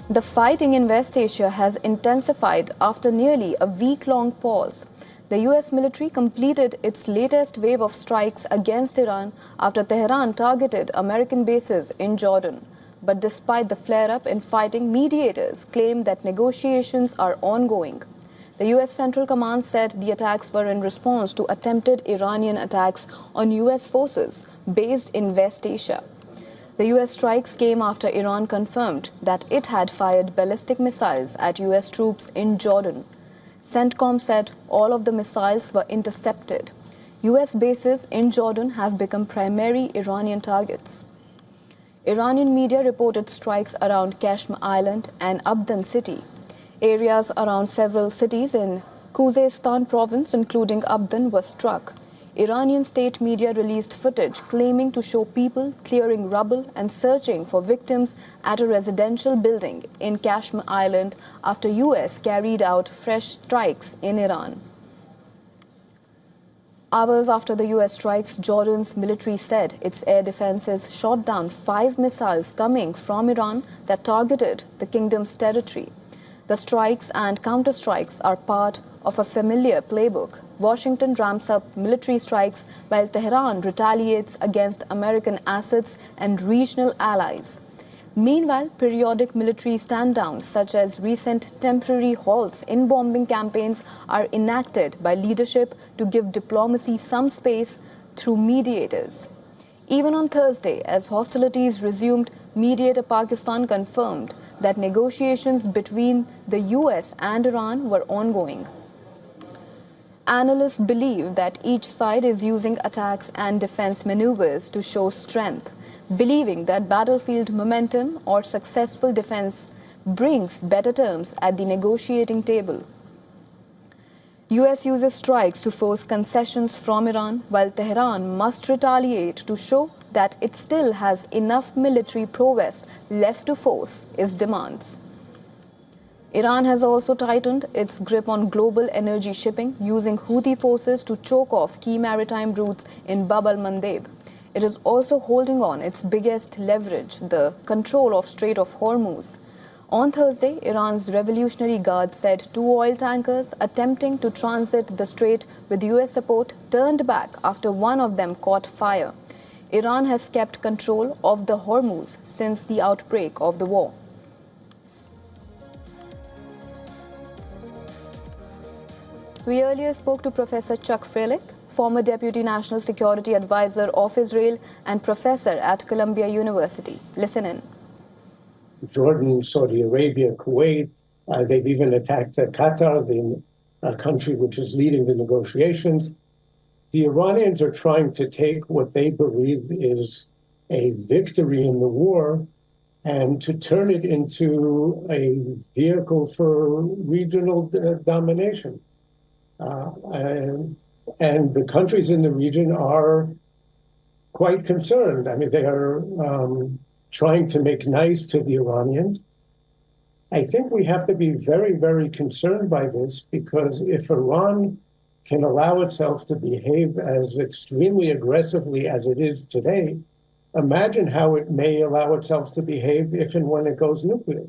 The fighting in West Asia has intensified after nearly a week-long pause. The US military completed its latest wave of strikes against Iran after Tehran targeted American bases in Jordan. But despite the flare-up in fighting, mediators claim that negotiations are ongoing. The US Central Command said the attacks were in response to attempted Iranian attacks on US forces based in West Asia. The US strikes came after Iran confirmed that it had fired ballistic missiles at US troops in Jordan. CENTCOM said all of the missiles were intercepted. US bases in Jordan have become primary Iranian targets. Iranian media reported strikes around Kashmir Island and Abdan city. Areas around several cities in Khuzestan province, including Abdan, were struck. Iranian state media released footage claiming to show people clearing rubble and searching for victims at a residential building in Kashmir Island after US carried out fresh strikes in Iran. Hours after the US strikes, Jordan's military said its air defenses shot down 5 missiles coming from Iran that targeted the kingdom's territory. The strikes and counterstrikes are part of a familiar playbook. Washington ramps up military strikes while Tehran retaliates against American assets and regional allies. Meanwhile, periodic military stand-downs, such as recent temporary halts in bombing campaigns, are enacted by leadership to give diplomacy some space through mediators. Even on Thursday, as hostilities resumed, mediator Pakistan confirmed that negotiations between the US and Iran were ongoing. Analysts believe that each side is using attacks and defense maneuvers to show strength, believing that battlefield momentum or successful defense brings better terms at the negotiating table. US uses strikes to force concessions from Iran, while Tehran must retaliate to show that it still has enough military prowess left to force its demands. Iran has also tightened its grip on global energy shipping, using Houthi forces to choke off key maritime routes in Bab al-Mandeb. It is also holding on its biggest leverage, the control of Strait of Hormuz. On Thursday, Iran's Revolutionary Guard said 2 oil tankers attempting to transit the strait with US support turned back after one of them caught fire. Iran has kept control of the Hormuz since the outbreak of the war. We earlier spoke to Professor Chuck Freilich, former Deputy National Security Advisor of Israel and professor at Columbia University. Listen in. Jordan, Saudi Arabia, Kuwait, they've even attacked Qatar, the country which is leading the negotiations. The Iranians are trying to take what they believe is a victory in the war and to turn it into a vehicle for regional domination. And the countries in the region are quite concerned. I mean, they are trying to make nice to the Iranians. I think we have to be very, very concerned by this, because if Iran can allow itself to behave as extremely aggressively as it is today, imagine how it may allow itself to behave if and when it goes nuclear.